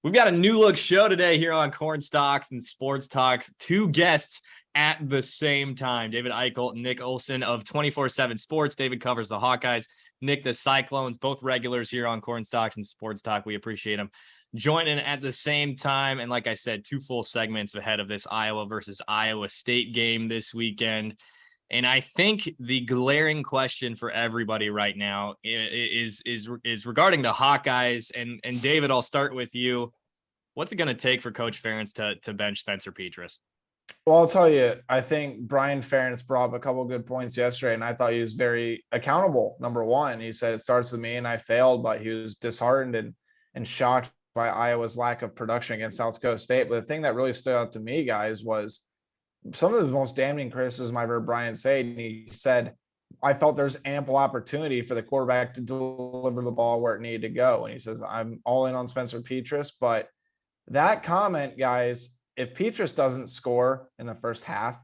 We've got a new look show today here on Cornstalks and Sports Talks. Two guests at the same time. David Eickholt and Nick Osen of 247Sports. David covers the Hawkeyes. Nick, the Cyclones, both regulars here on Cornstalks and Sports Talk. We appreciate them joining at the same time. And like I said, two full segments ahead of this Iowa versus Iowa State game this weekend. And I think the glaring question for everybody right now is regarding the Hawkeyes. And David, I'll start with you. What's it going to take for Coach Ferentz to bench Spencer Petras? Well, I'll tell you, I think Brian Ferentz brought up a couple of good points yesterday, and I thought he was very accountable. Number one, he said it starts with me and I failed, but he was disheartened and shocked by Iowa's lack of production against South Dakota State. But the thing that really stood out to me, guys, was some of the most damning criticism I've heard Brian say. And he said, I felt there's ample opportunity for the quarterback to deliver the ball where it needed to go. And he says, I'm all in on Spencer Petras. But that comment, guys, if Petras doesn't score in the first half,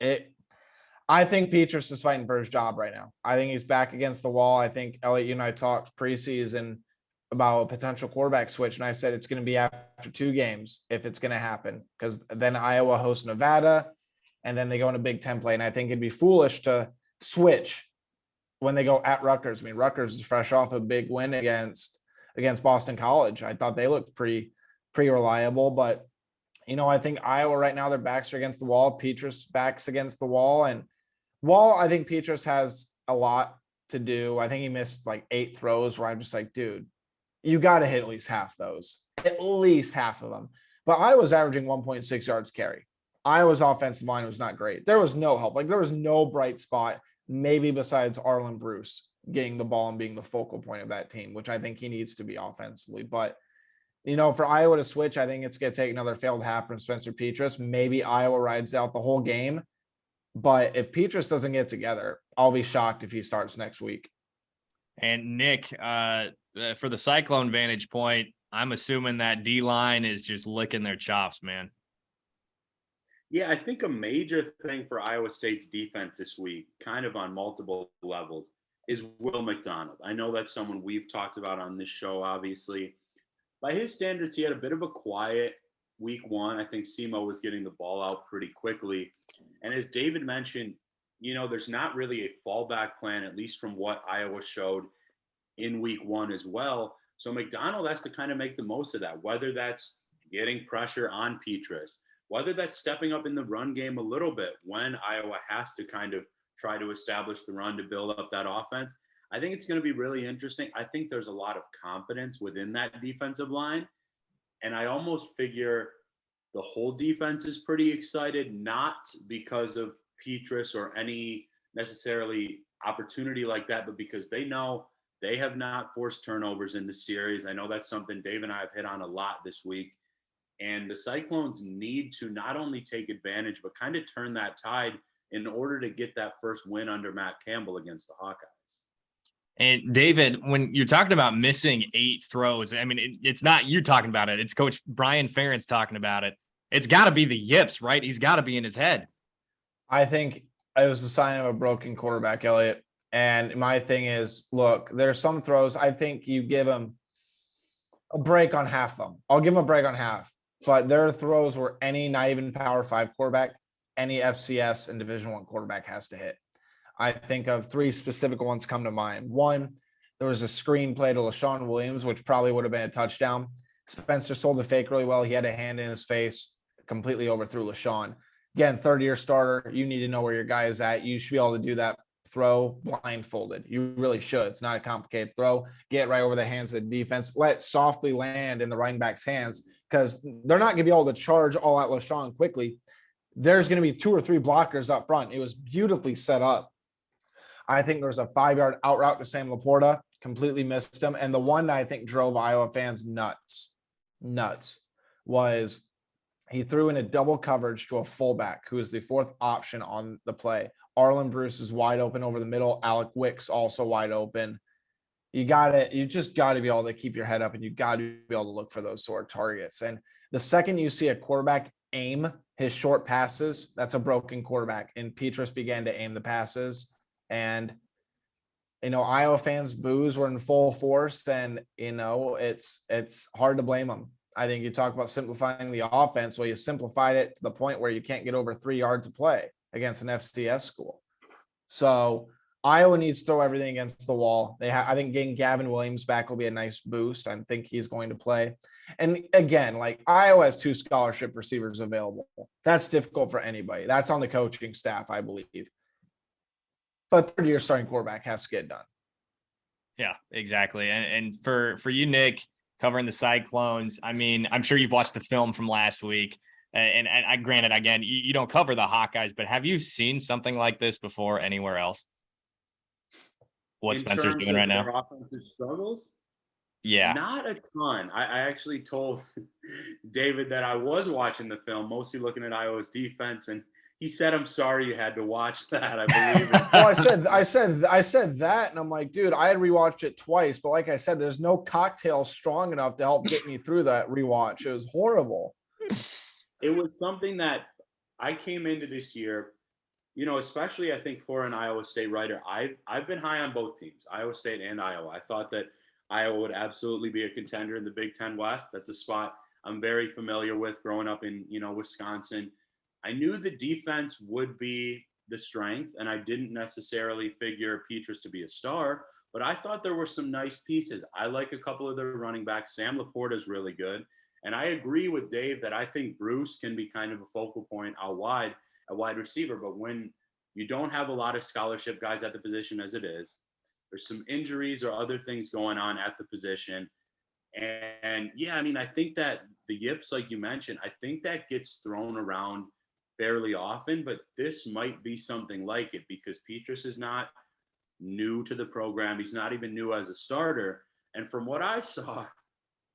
I think Petras is fighting for his job right now. I think he's back against the wall. I think Eliot, you and I talked preseason about a potential quarterback switch, and I said it's going to be after 2 games if it's going to happen, because then Iowa hosts Nevada, and then they go in a Big Ten play, and I think it'd be foolish to switch when they go at Rutgers. I mean, Rutgers is fresh off a big win against Boston College. I thought they looked pretty reliable, but I think Iowa right now, their backs are against the wall. Petras backs against the wall, and while I think Petras has a lot to do, I think he missed like 8 throws where I'm just like, dude, you got to hit at least half those, at least half of them. But Iowa's averaging 1.6 yards carry. Iowa's offensive line was not great. There was no help. Like, there was no bright spot, maybe besides Arlen Bruce getting the ball and being the focal point of that team, which I think he needs to be offensively. But, for Iowa to switch, I think it's going to take another failed half from Spencer Petras. Maybe Iowa rides out the whole game. But if Petras doesn't get together, I'll be shocked if he starts next week. And Nick, for the Cyclone vantage point, I'm assuming that D-line is just licking their chops, man. Yeah, I think a major thing for Iowa State's defense this week, kind of on multiple levels, is Will Mcdonald. I know that's someone we've talked about on this show, obviously. By his standards, he had a bit of a quiet week 1. I think SEMO was getting the ball out pretty quickly. And as David mentioned, there's not really a fallback plan, at least from what Iowa showed in week 1 as well. So McDonald has to kind of make the most of that, whether that's getting pressure on Petras, whether that's stepping up in the run game a little bit when Iowa has to kind of try to establish the run to build up that offense. I think it's going to be really interesting. I think there's a lot of confidence within that defensive line. And I almost figure the whole defense is pretty excited, not because of Petras or any necessarily opportunity like that, but because they know they have not forced turnovers in the series. I know that's something Dave and I have hit on a lot this week. And the Cyclones need to not only take advantage, but kind of turn that tide in order to get that first win under Matt Campbell against the Hawkeyes. And David, when you're talking about missing 8 throws, I mean, it's not you talking about it. It's Coach Brian Ferentz talking about it. It's got to be the yips, right? He's got to be in his head. I think it was a sign of a broken quarterback, Eliot. And my thing is, look, there's some throws. I think you give him a break on half of them. I'll give him a break on half. But there are throws where any not even Power 5 quarterback, any FCS and Division I quarterback has to hit. I think of 3 specific ones come to mind. One, there was a screen play to LaShawn Williams, which probably would have been a touchdown. Spencer sold the fake really well. He had a hand in his face, completely overthrew LaShawn. Again, 3rd-year starter, you need to know where your guy is at. You should be able to do that throw blindfolded. You really should. It's not a complicated throw. Get right over the hands of the defense. Let it softly land in the running back's hands, because they're not going to be able to charge all at LaShawn quickly. There's going to be 2 or 3 blockers up front. It was beautifully set up. I think there was a 5-yard out route to Sam Laporta, completely missed him. And the one that I think drove Iowa fans nuts was he threw in a double coverage to a fullback who is the 4th option on the play. Arlen Bruce is wide open over the middle. Alec Wick's also wide open. You just got to be able to keep your head up, and you got to be able to look for those sort of targets. And the second you see a quarterback aim his short passes, that's a broken quarterback. And Petras began to aim the passes. And Iowa fans' boos were in full force, and it's hard to blame them. I think you talk about simplifying the offense. Well, you simplified it to the point where you can't get over 3 yards of play against an FCS school. So Iowa needs to throw everything against the wall. I think getting Gavin Williams back will be a nice boost. I think he's going to play. And again, like Iowa has 2 scholarship receivers available. That's difficult for anybody. That's on the coaching staff, I believe. But third-year starting quarterback has to get done. Yeah, exactly. And for you, Nick, covering the Cyclones, I mean, I'm sure you've watched the film from last week. And I granted, again, you don't cover the Hawkeyes, but have you seen something like this before anywhere else? What Spencer's doing right now? Offensive struggles? Yeah. Not a ton. I actually told David that I was watching the film, mostly looking at Iowa's defense, and he said, "I'm sorry you had to watch that." I believe it. Well, I said that, and I'm like, dude, I had rewatched it twice, but like I said, there's no cocktail strong enough to help get me through that rewatch. It was horrible. It was something that I came into this year, especially I think for an Iowa State writer. I've been high on both teams, Iowa State and Iowa. I thought that Iowa would absolutely be a contender in the Big Ten West. That's a spot I'm very familiar with growing up in, Wisconsin. I knew the defense would be the strength, and I didn't necessarily figure Petras to be a star, but I thought there were some nice pieces. I like a couple of their running backs. Sam Laporta is really good. And I agree with Dave that I think Bruce can be kind of a focal point out wide, a wide receiver. But when you don't have a lot of scholarship guys at the position as it is, there's some injuries or other things going on at the position. And yeah, I mean, I think that the yips, like you mentioned, I think that gets thrown around fairly often, but this might be something like it because Petras is not new to the program. He's not even new as a starter. And from what I saw,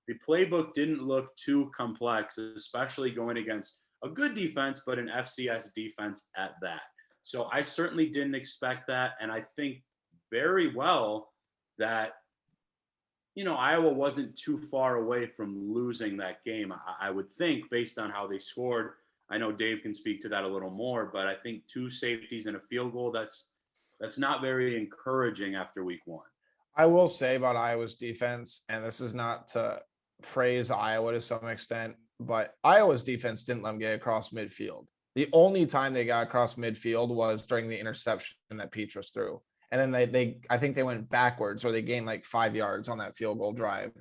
the playbook didn't look too complex, especially going against a good defense, but an FCS defense at that. So I certainly didn't expect that. And I think very well that, Iowa wasn't too far away from losing that game. I would think based on how they scored. I know Dave can speak to that a little more, but I think 2 safeties and a field goal, that's not very encouraging after week 1. I will say about Iowa's defense, and this is not to praise Iowa to some extent, but Iowa's defense didn't let them get across midfield. The only time they got across midfield was during the interception that Petras threw. And then I think they went backwards or they gained like 5 yards on that field goal drive.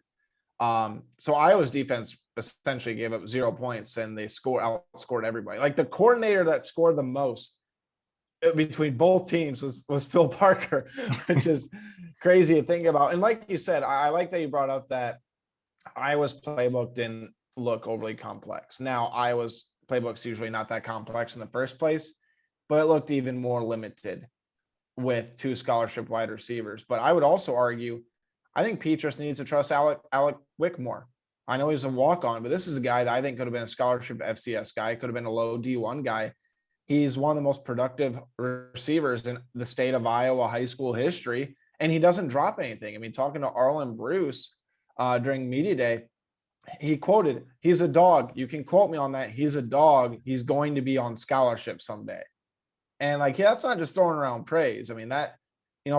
So Iowa's defense essentially gave up 0 points and they outscored everybody. Like the coordinator that scored the most between both teams was Phil Parker, which is crazy to think about. And like you said, I like that you brought up that Iowa's playbook didn't look overly complex. Now, Iowa's playbook's usually not that complex in the first place, but it looked even more limited with 2 scholarship wide receivers. But I would also argue, I think Petras needs to trust Alec Wickmore. I know he's a walk-on, but this is a guy that I think could have been a scholarship FCS guy, could have been a low D1 guy. He's one of the most productive receivers in the state of Iowa high school history, and he doesn't drop anything. I mean, talking to Arlen Bruce during media day, he quoted, "He's a dog. You can quote me on that. He's a dog. He's going to be on scholarship someday." And like, yeah, that's not just throwing around praise. I mean, that,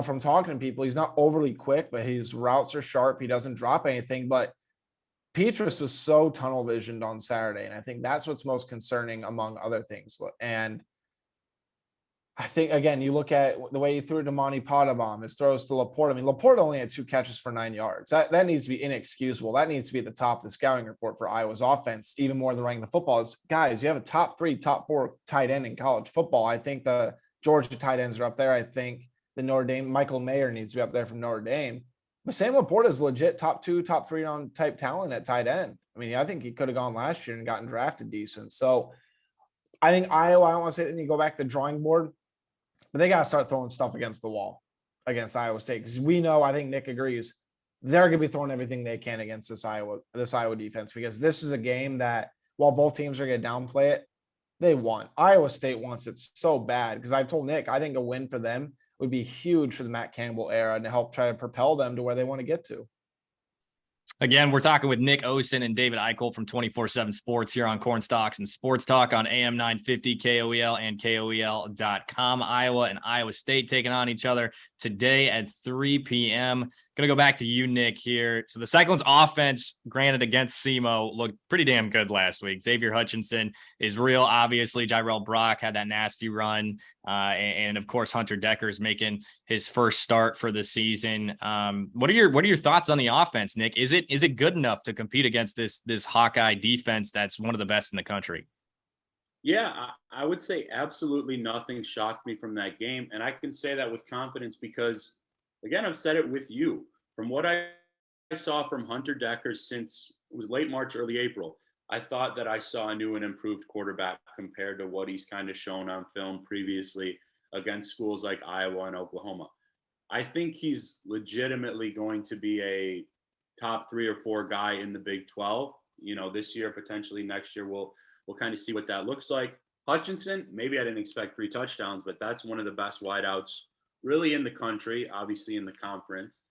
from talking to people, he's not overly quick, but his routes are sharp. He doesn't drop anything. But Petras was so tunnel visioned on Saturday. And I think that's what's most concerning among other things. And I think, again, you look at the way he threw to Monty Potabom, his throws to Laporta. I mean, Laporta only had 2 catches for 9 yards. That needs to be inexcusable. That needs to be at the top of the scouting report for Iowa's offense, even more than running the football. Guys, you have a top 3, top 4 tight end in college football. I think the Georgia tight ends are up there. I think the Notre Dame, Michael Mayer needs to be up there from Notre Dame. But Sam Laporta is legit top 2, top 3 on type talent at tight end. I mean, I think he could have gone last year and gotten drafted decent. So I think Iowa, I don't want to say that you go back to the drawing board, but they got to start throwing stuff against the wall against Iowa State. Because we know, I think Nick agrees, they're going to be throwing everything they can against this Iowa defense, because this is a game that, while both teams are going to downplay it, they want. Iowa State wants it so bad, because I told Nick, I think a win for them would be huge for the Matt Campbell era and to help try to propel them to where they want to get to. Again, we're talking with Nick Osen and David Eickholt from 247 Sports here on Cornstalks and Sports Talk on AM 950 KOEL and KOEL.com. Iowa and Iowa State taking on each other today at 3 p.m. Going to go back to you, Nick, here. So the Cyclones offense, granted against SEMO, looked pretty damn good last week. Xavier Hutchinson is real. Obviously, Jyrell Brock had that nasty run. And of course, Hunter Decker's making his first start for the season. What are your thoughts on the offense, Nick? Is it good enough to compete against this Hawkeye defense that's one of the best in the country? Yeah, I would say absolutely nothing shocked me from that game. And I can say that with confidence because, again, I've said it with you. From what I saw from Hunter Decker since it was late March, early April, I thought that I saw a new and improved quarterback compared to what he's kind of shown on film previously against schools like Iowa and Oklahoma. I think he's legitimately going to be a top 3 or 4 guy in the Big 12. You know, this year, potentially next year, we'll kind of see what that looks like. Hutchinson, maybe I didn't expect 3 touchdowns, but that's one of the best wideouts really in the country, obviously in the conference.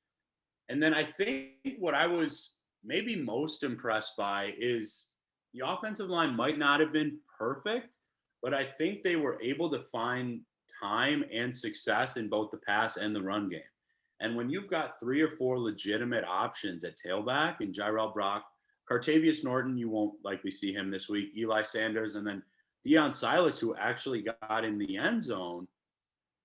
And then I think what I was maybe most impressed by is the offensive line might not have been perfect, but I think they were able to find time and success in both the pass and the run game. And when you've got 3 or 4 legitimate options at tailback and Jyrell Brock, Cartavius Norton, you won't likely see him this week, Eli Sanders, and then Deion Silas, who actually got in the end zone,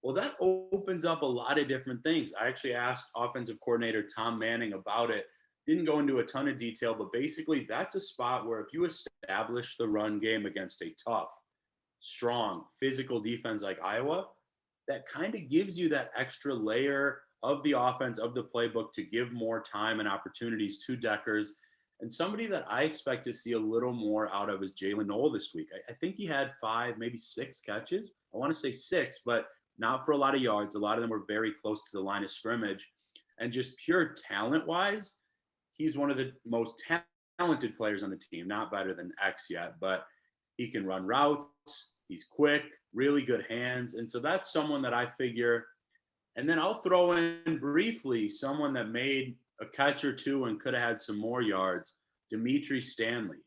well, that opens up a lot of different things. I actually asked offensive coordinator Tom Manning about it. Didn't go into a ton of detail, but basically that's a spot where if you establish the run game against a tough, strong, physical defense like Iowa, that kind of gives you that extra layer of the offense, of the playbook to give more time and opportunities to Deckers. And somebody that I expect to see a little more out of is Jaylen Knoll this week. I think he had 5, maybe 6 catches. I want to say 6, but not for a lot of yards. A lot of them were very close to the line of scrimmage. And just pure talent-wise, he's one of the most talented players on the team. Not better than X yet, but he can run routes. He's quick, really good hands. And so that's someone that I figure. And then I'll throw in briefly someone that made a catch or 2 and could have had some more yards, Dimitri Stanley.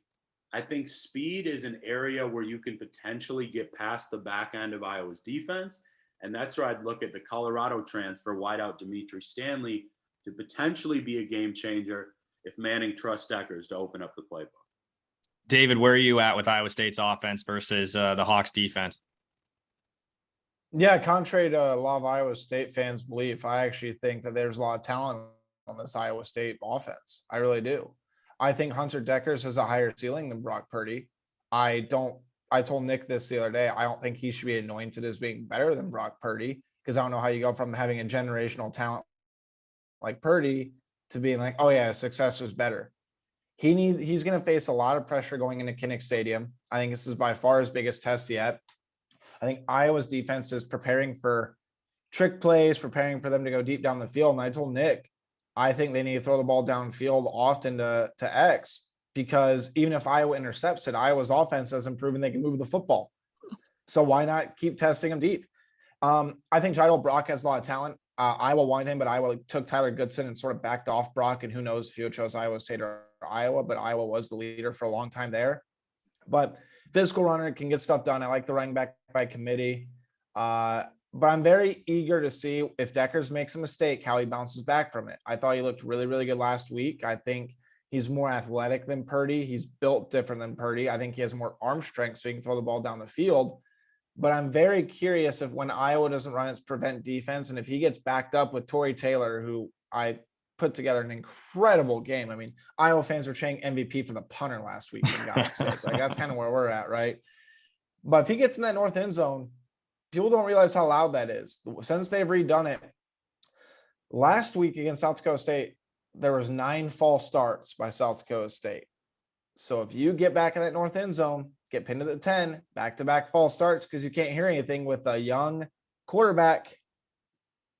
I think speed is an area where you can potentially get past the back end of Iowa's defense. And that's where I'd look at the Colorado transfer wideout Dimitri Stanley to potentially be a game changer if Manning trusts Deckers to open up the playbook. David, where are you at with Iowa State's offense versus the Hawks defense? Yeah, contrary to a lot of Iowa State fans' belief, I actually think that there's a lot of talent on this Iowa State offense. I really do. I think Hunter Deckers has a higher ceiling than Brock Purdy. I told Nick this the other day. I don't think he should be anointed as being better than Brock Purdy because I don't know how you go from having a generational talent like Purdy to being like, oh yeah, success is better. He's going to face a lot of pressure going into Kinnick Stadium. I think this is by far his biggest test yet. I think Iowa's defense is preparing for trick plays, preparing for them to go deep down the field. And I told Nick, I think they need to throw the ball downfield often to X, because even if Iowa intercepts it, Iowa's offense hasn't proven they can move the football. So why not keep testing them deep? I think Jyrell Brock has a lot of talent. Iowa wanted him, but Iowa took Tyler Goodson and sort of backed off Brock, and who knows if he chose Iowa State or Iowa, but Iowa was the leader for a long time there. But physical runner can get stuff done. I like the running back by committee. But I'm very eager to see if Deckers makes a mistake, how he bounces back from it. I thought he looked really, really good last week. I think he's more athletic than Purdy. He's built different than Purdy. I think he has more arm strength so he can throw the ball down the field. But I'm very curious if when Iowa doesn't run its prevent defense, and if he gets backed up with Torrey Taylor, who I put together an incredible game. I mean, Iowa fans were chanting MVP for the punter last week, for God's sake. Like, that's kind of where we're at, right? But if he gets in that north end zone, people don't realize how loud that is. Since they've redone it, last week against South Dakota State, there was 9 false starts by South Dakota State. So if you get back in that north end zone, get pinned to the 10, back-to-back false starts because you can't hear anything with a young quarterback,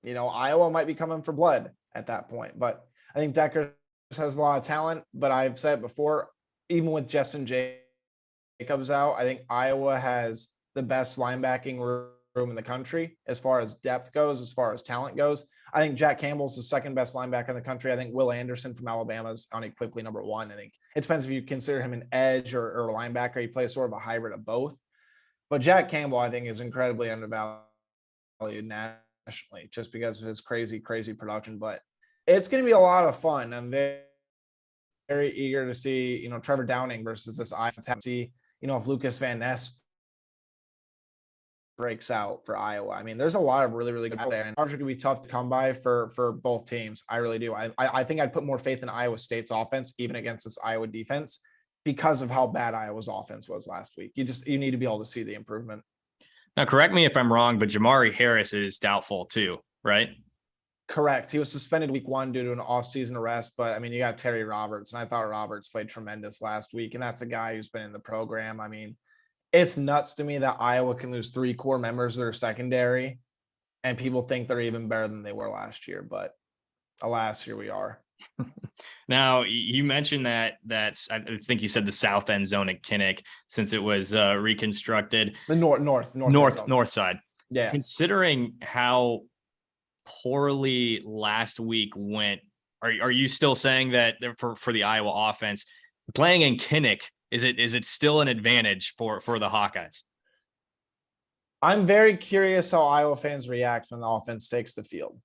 you know, Iowa might be coming for blood at that point. But I think Deckers has a lot of talent, but I've said before, even with Justin Jacobs out, I think Iowa has the best linebacking room in the country as far as depth goes, as far as talent goes. I think Jack Campbell's the second best linebacker in the country. I think Will Anderson from Alabama is unequivocally number one. I think it depends if you consider him an edge or a linebacker. He plays sort of a hybrid of both. But Jack Campbell, I think, is incredibly undervalued nationally just because of his crazy, crazy production. But it's going to be a lot of fun. I'm very, very eager to see, Trevor Downing versus this Iowa. See, if Lucas Van Ness breaks out for Iowa. I mean, there's a lot of really, really good out there, and it's going to be tough to come by for both teams. I really do. I think I'd put more faith in Iowa State's offense, even against this Iowa defense, because of how bad Iowa's offense was last week. You need to be able to see the improvement. Now, correct me if I'm wrong, but Jamari Harris is doubtful too, right? Correct. He was suspended week 1 due to an off-season arrest, but I mean, you got Terry Roberts, and I thought Roberts played tremendous last week, and that's a guy who's been in the program. I mean, it's nuts to me that Iowa can lose 3 core members of their secondary, and people think they're even better than they were last year. But alas, here we are. Now, you mentioned that's I think you said the south end zone at Kinnick, since it was reconstructed. The north side. Yeah. Considering how poorly last week went, are you still saying that for the Iowa offense playing in Kinnick, is it still an advantage for the Hawkeyes? I'm very curious how Iowa fans react when the offense takes the field.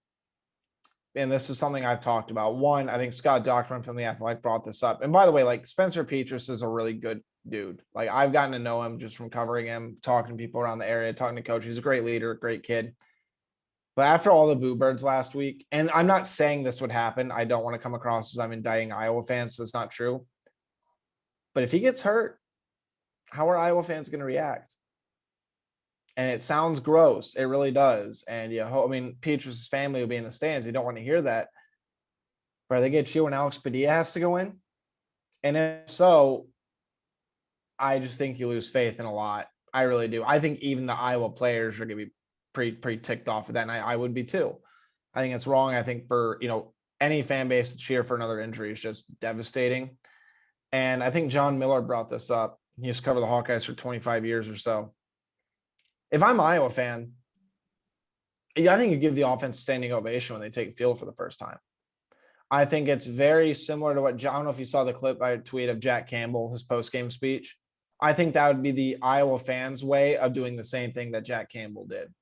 And this is something I've talked about. One, I think Scott Dochterman from The Athletic brought this up. And by the way, like, Spencer Petras is a really good dude. Like, I've gotten to know him just from covering him, talking to people around the area, talking to coach. He's a great leader, great kid. But after all the boo birds last week, and I'm not saying this would happen, I don't want to come across as I'm indicting Iowa fans. So it's not true. But if he gets hurt, how are Iowa fans going to react? And it sounds gross. It really does. And Petras' family will be in the stands. You don't want to hear that. But are they get you when Alex Padilla has to go in? And if so, I just think you lose faith in a lot. I really do. I think even the Iowa players are going to be pretty ticked off of that. And I would be too. I think it's wrong. I think for, any fan base to cheer for another injury is just devastating. And I think John Miller brought this up. He used to cover the Hawkeyes for 25 years or so. If I'm an Iowa fan, I think you give the offense standing ovation when they take field for the first time. I think it's very similar to what, I don't know if you saw the clip I tweeted of Jack Campbell, his post-game speech. I think that would be the Iowa fans' way of doing the same thing that Jack Campbell did.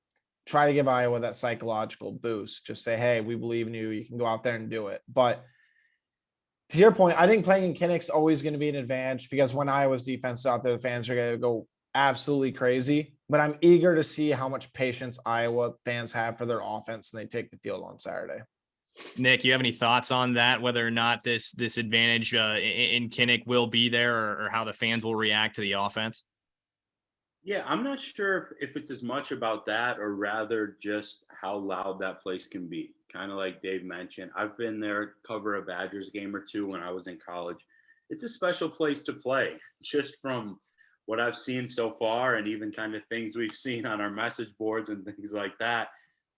Try to give Iowa that psychological boost. Just say, hey, we believe in you. You can go out there and do it. But to your point, I think playing in Kinnick's always going to be an advantage, because when Iowa's defense is out there, the fans are going to go absolutely crazy. But I'm eager to see how much patience Iowa fans have for their offense when they take the field on Saturday. Nick, you have any thoughts on that, whether or not this advantage in Kinnick will be there, or how the fans will react to the offense? Yeah, I'm not sure if it's as much about that, or rather just how loud that place can be. Kind of like Dave mentioned, I've been there, cover a Badgers game or two when I was in college. It's a special place to play, just from what I've seen so far, and even kind of things we've seen on our message boards and things like that.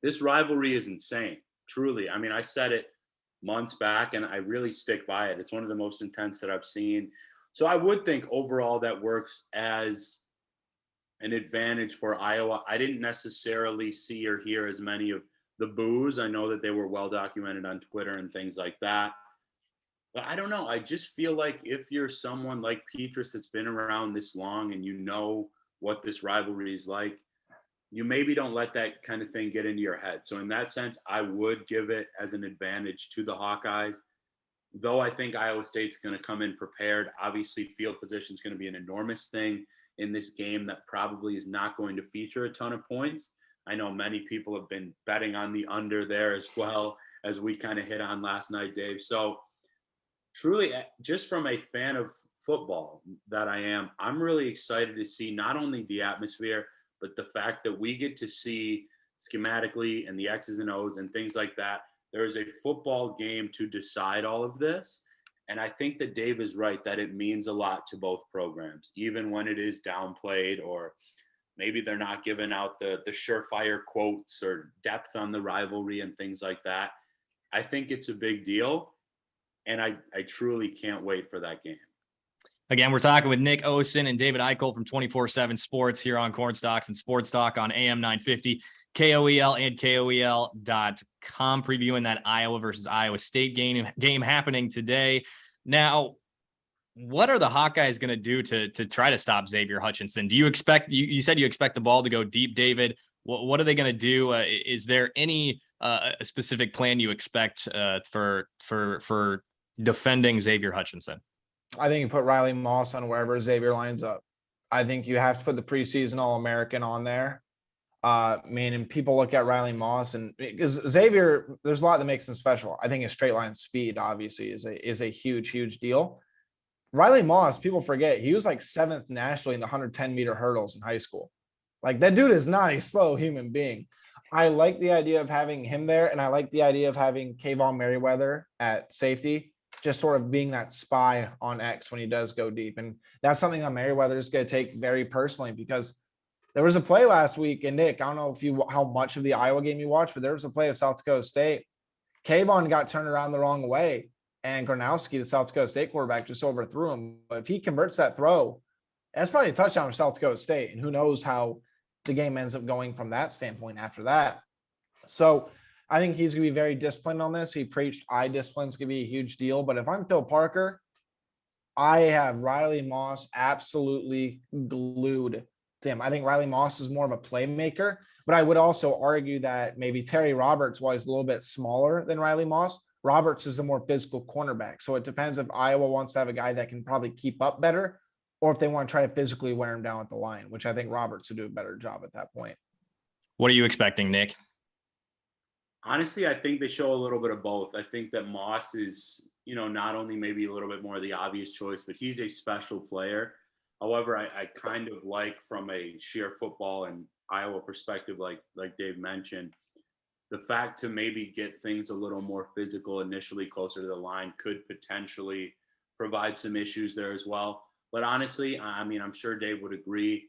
This rivalry is insane, truly. I mean, I said it months back, and I really stick by it. It's one of the most intense that I've seen. So I would think overall that works as an advantage for Iowa. I didn't necessarily see or hear as many of the boos. I know that they were well documented on Twitter and things like that. But I don't know. I just feel like if you're someone like Petras that's been around this long and you know what this rivalry is like, you maybe don't let that kind of thing get into your head. So in that sense, I would give it as an advantage to the Hawkeyes. Though I think Iowa State's going to come in prepared. Obviously, field position is going to be an enormous thing in this game that probably is not going to feature a ton of points. I know many people have been betting on the under there as well, as we kind of hit on last night, Dave. So truly, just from a fan of football that I am, I'm really excited to see not only the atmosphere, but the fact that we get to see schematically and the X's and O's and things like that. There is a football game to decide all of this. And I think that Dave is right that it means a lot to both programs, even when it is downplayed, or maybe they're not giving out the surefire quotes or depth on the rivalry and things like that. I think it's a big deal. And I truly can't wait for that game. Again, we're talking with Nick Osen and David Eickholt from 247 Sports here on Cornstalks and Sports Talk on AM 950 KOEL and KOEL.com, previewing that Iowa versus Iowa State game happening today. Now, what are the Hawkeyes going to do to try to stop Xavier Hutchinson? Do you expect, you said you expect the ball to go deep, David? What are they going to do? Is there any a specific plan you expect for defending Xavier Hutchinson? I think you put Riley Moss on wherever Xavier lines up. I think you have to put the preseason All-American on there. Meaning people look at Riley Moss, and because Xavier, there's a lot that makes him special. I think his straight line speed obviously is a huge deal. Riley Moss, people forget, he was like 7th nationally in the 110-meter hurdles in high school. Like, that dude is not a slow human being. I like the idea of having him there, and I like the idea of having Kayvon Merriweather at safety, just sort of being that spy on X when he does go deep. And that's something that Merriweather is going to take very personally, because there was a play last week, and Nick, I don't know how much of the Iowa game you watched, but there was a play of South Dakota State. Kayvon got turned around the wrong way, and Gronowski, the South Dakota State quarterback, just overthrew him. But if he converts that throw, that's probably a touchdown for South Dakota State, and who knows how the game ends up going from that standpoint after that. So I think he's going to be very disciplined on this. He preached eye discipline is going to be a huge deal. But if I'm Phil Parker, I have Riley Moss absolutely glued to him. I think Riley Moss is more of a playmaker, but I would also argue that maybe Terry Roberts, while he's a little bit smaller than Riley Moss, Roberts is a more physical cornerback. So it depends if Iowa wants to have a guy that can probably keep up better, or if they want to try to physically wear him down at the line, which I think Roberts would do a better job at that point. What are you expecting, Nick? Honestly, I think they show a little bit of both. I think that Moss is, not only maybe a little bit more the obvious choice, but he's a special player. However, I kind of like, from a sheer football and Iowa perspective, like Dave mentioned, the fact to maybe get things a little more physical initially closer to the line could potentially provide some issues there as well. But honestly, I mean, I'm sure Dave would agree.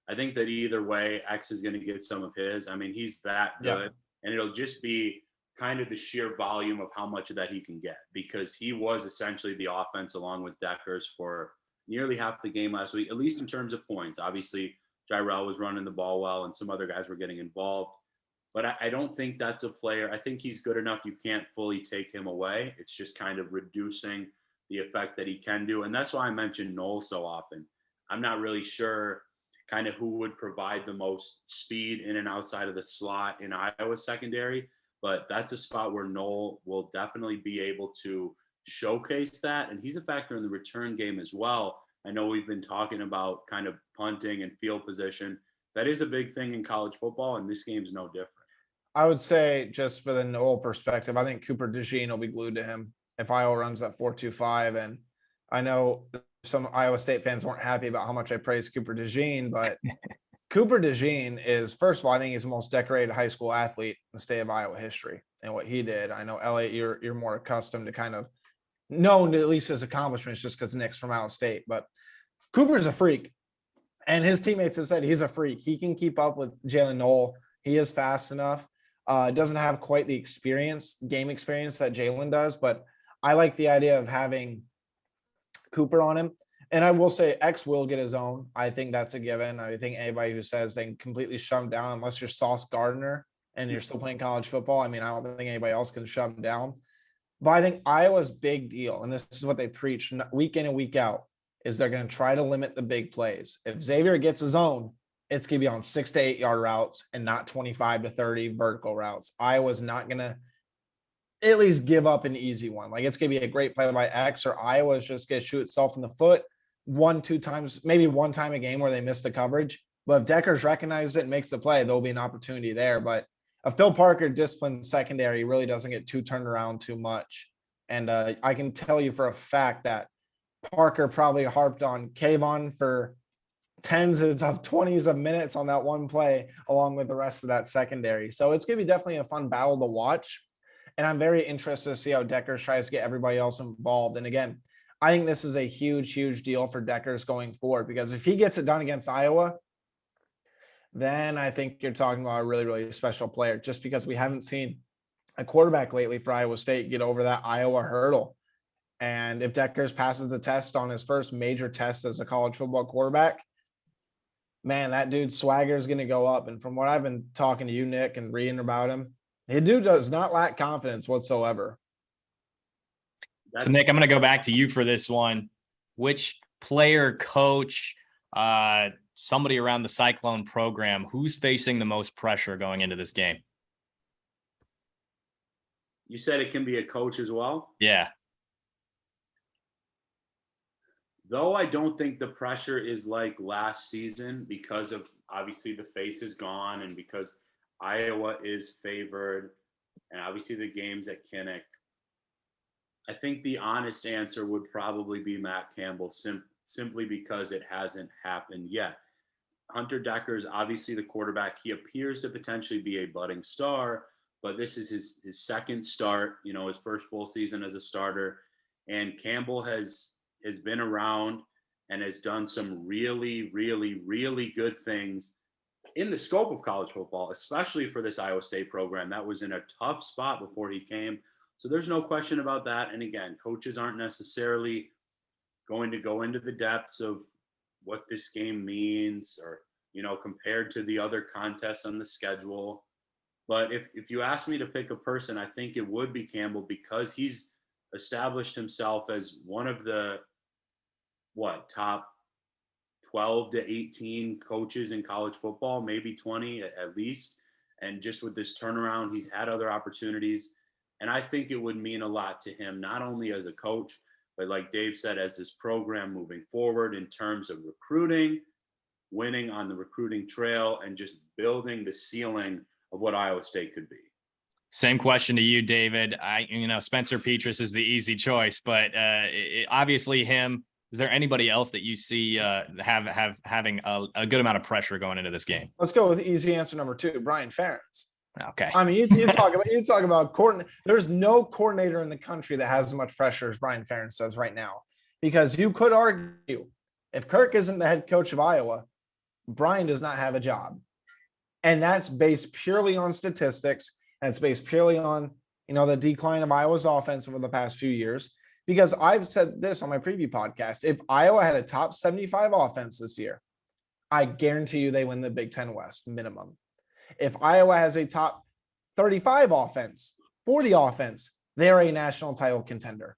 I think that either way, X is going to get some of his. I mean, he's that good. Yeah. And it'll just be kind of the sheer volume of how much of that he can get, because he was essentially the offense along with Deckers for nearly half the game last week, at least in terms of points. Obviously, Jyrell was running the ball well and some other guys were getting involved. But I don't think that's a player. I think he's good enough. You can't fully take him away. It's just kind of reducing the effect that he can do. And that's why I mentioned Knoll so often. I'm not really sure kind of who would provide the most speed in and outside of the slot in Iowa secondary, but that's a spot where Knoll will definitely be able to showcase that. And he's a factor in the return game as well. I know we've been talking about kind of punting and field position. That is a big thing in college football, and this game's no different. I would say, just for the Knoll perspective, I think Cooper DeJean will be glued to him if Iowa runs that 4-2-5. And I know some Iowa State fans weren't happy about how much I praised Cooper DeJean, but Cooper DeJean is, first of all, I think he's the most decorated high school athlete in the state of Iowa history. And what he did, I know, Eliot, you're more accustomed to kind of known at least his accomplishments just because Nick's from Iowa State. But Cooper's a freak. And his teammates have said he's a freak. He can keep up with Jaylen Knoll. He is fast enough. Doesn't have quite the game experience that Jaylen does, but I like the idea of having Cooper on him. And I will say X will get his own. I think that's a given. I think anybody who says they can completely shove him down, unless you're Sauce Gardner and you're still playing college football, I mean, I don't think anybody else can shove him down. But I think Iowa's big deal, and this is what they preach week in and week out, is they're going to try to limit the big plays. If Xavier gets his own, it's going to be on 6 to 8 yard routes and not 25 to 30 vertical routes. Iowa's not going to at least give up an easy one. Like, it's going to be a great play by X, or Iowa's just going to shoot itself in the foot 1-2 times, maybe one time a game where they miss the coverage. But if Deckers recognizes it and makes the play, there'll be an opportunity there. But a Phil Parker disciplined secondary really doesn't get too turned around too much. And I can tell you for a fact that Parker probably harped on Kayvon for tens of 20s of minutes on that one play, along with the rest of that secondary. So it's going to be definitely a fun battle to watch. And I'm very interested to see how Deckers tries to get everybody else involved. And again, I think this is a huge deal for Deckers going forward, because if he gets it done against Iowa, then I think you're talking about a really special player, just because we haven't seen a quarterback lately for Iowa State get over that Iowa hurdle. And if Deckers passes the test on his first major test as a college football quarterback, man, that dude's swagger is going to go up. And from what I've been talking to you, Nick, and reading about him, the dude does not lack confidence whatsoever. So, Nick, I'm going to go back to you for this one. Which player, coach, somebody around the Cyclone program, who's facing the most pressure going into this game? You said it can be a coach as well? Yeah. Though I don't think the pressure is like last season because of obviously the face is gone and because Iowa is favored and obviously the game's at Kinnick. I think the honest answer would probably be Matt Campbell simply because it hasn't happened yet. Hunter Decker is obviously the quarterback. He appears to potentially be a budding star, but this is his second start, his first full season as a starter. And Campbell has been around and has done some really, really, really good things in the scope of college football, especially for this Iowa State program. That was in a tough spot before he came. So there's no question about that. And again, coaches aren't necessarily going to go into the depths of what this game means or, compared to the other contests on the schedule. But if you ask me to pick a person, I think it would be Campbell because he's established himself as one of the top 12 to 18 coaches in college football, maybe 20 at least. And just with this turnaround, he's had other opportunities. And I think it would mean a lot to him, not only as a coach, but like Dave said, as this program moving forward in terms of recruiting, winning on the recruiting trail, and just building the ceiling of what Iowa State could be. Same question to you, David. Spencer Petras is the easy choice, but obviously him. Is there anybody else that you see having a good amount of pressure going into this game? Let's go with easy answer number 2, Brian Ferentz. Okay. I mean, you talk about there's no coordinator in the country that has as much pressure as Brian Ferentz does right now, because you could argue if Kirk isn't the head coach of Iowa, Brian does not have a job. And that's based purely on statistics. And it's based purely on, the decline of Iowa's offense over the past few years. Because I've said this on my preview podcast, if Iowa had a top 75 offense this year, I guarantee you they win the Big Ten West minimum. If Iowa has a top 35 offense for the offense, they're a national title contender.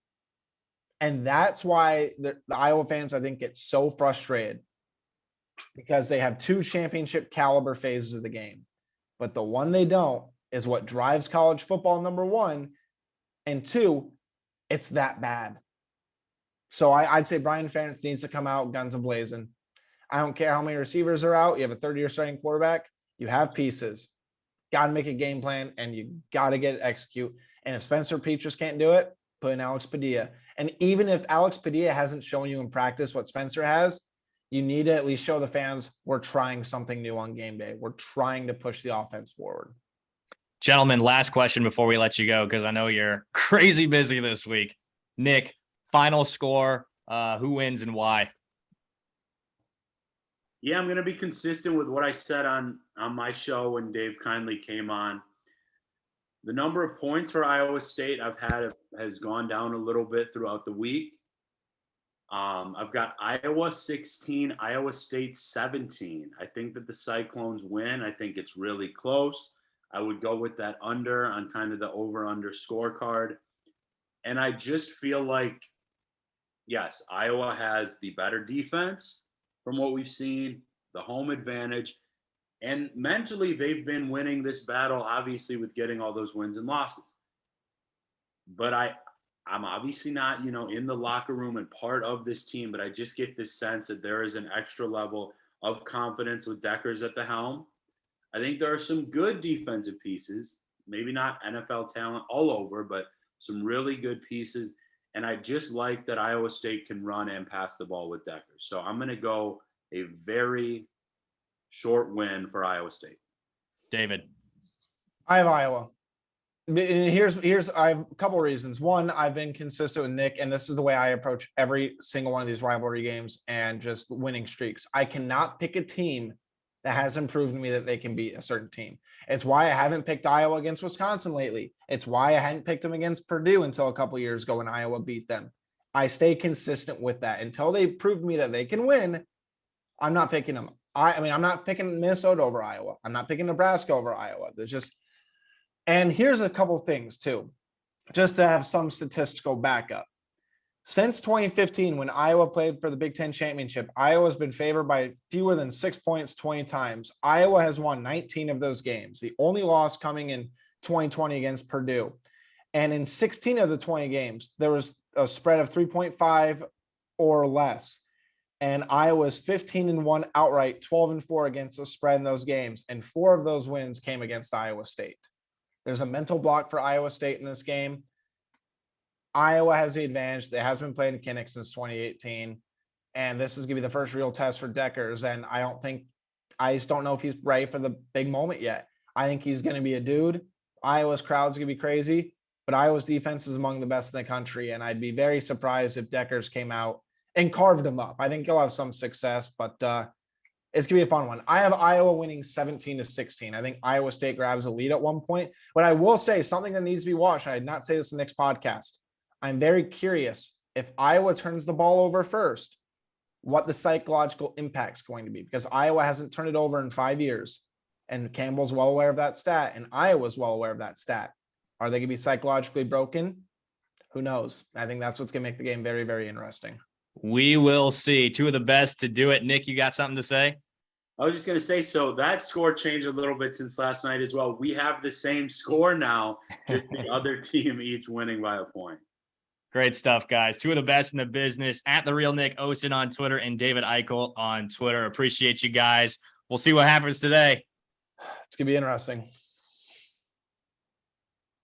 And that's why the Iowa fans, I think, get so frustrated, because they have 2 championship caliber phases of the game. But the one they don't is what drives college football, number 1. And 2, it's that bad. So I'd say Brian Ferentz needs to come out guns a-blazing. I don't care how many receivers are out. You have a third-year starting quarterback. You have pieces. Got to make a game plan, and you got to get it execute. And if Spencer Petras can't do it, put in Alex Padilla. And even if Alex Padilla hasn't shown you in practice what Spencer has, you need to at least show the fans we're trying something new on game day. We're trying to push the offense forward. Gentlemen, last question before we let you go, because I know you're crazy busy this week. Nick, final score, who wins and why? Yeah, I'm going to be consistent with what I said on my show when Dave kindly came on. The number of points for Iowa State has gone down a little bit throughout the week. I've got Iowa 16, Iowa State 17. I think that the Cyclones win. I think it's really close. I would go with that under on kind of the over-under scorecard. And I just feel like, yes, Iowa has the better defense from what we've seen, the home advantage. And mentally, they've been winning this battle, obviously, with getting all those wins and losses. But I'm obviously not, in the locker room and part of this team, but I just get this sense that there is an extra level of confidence with Deckers at the helm. I think there are some good defensive pieces, maybe not NFL talent all over, but some really good pieces. And I just like that Iowa State can run and pass the ball with Deckers. So I'm going to go a very short win for Iowa State. David. I have Iowa. And here's I have a couple of reasons. One, I've been consistent with Nick, and this is the way I approach every single one of these rivalry games and just winning streaks. I cannot pick a team that hasn't proven to me that they can beat a certain team. It's why I haven't picked Iowa against Wisconsin lately. It's why I hadn't picked them against Purdue until a couple of years ago when Iowa beat them. I stay consistent with that. Until they prove to me that they can win, I'm not picking them. I mean, I'm not picking Minnesota over Iowa. I'm not picking Nebraska over Iowa. There's just, and here's a couple things too, just to have some statistical backup. Since 2015, when Iowa played for the Big Ten championship, Iowa's been favored by fewer than 6 points 20 times. Iowa has won 19 of those games. The only loss coming in 2020 against Purdue. And in 16 of the 20 games, there was a spread of 3.5 or less. And Iowa's 15-1 outright, 12-4 against the spread in those games. And 4 of those wins came against Iowa State. There's a mental block for Iowa State in this game. Iowa has the advantage. It has been played in Kinnick since 2018. And this is going to be the first real test for Deckers. And I just don't know if he's ready for the big moment yet. I think he's going to be a dude. Iowa's crowd's going to be crazy, but Iowa's defense is among the best in the country. And I'd be very surprised if Deckers came out and carved him up. I think he'll have some success, but it's going to be a fun one. I have Iowa winning 17-16. I think Iowa State grabs a lead at one point. But I will say something that needs to be watched. I did not say this in the next podcast. I'm very curious if Iowa turns the ball over first, what the psychological impact's going to be, because Iowa hasn't turned it over in 5 years. And Campbell's well aware of that stat, and Iowa's well aware of that stat. Are they going to be psychologically broken? Who knows? I think that's what's going to make the game very, very interesting. We will see. 2 of the best to do it. Nick, you got something to say? I was just going to say, so that score changed a little bit since last night as well. We have the same score now, just the other team each winning by a point. Great stuff, guys. 2 of the best in the business, at the real Nick Osen on Twitter and David Eickholt on Twitter. Appreciate you guys. We'll see what happens today. It's going to be interesting.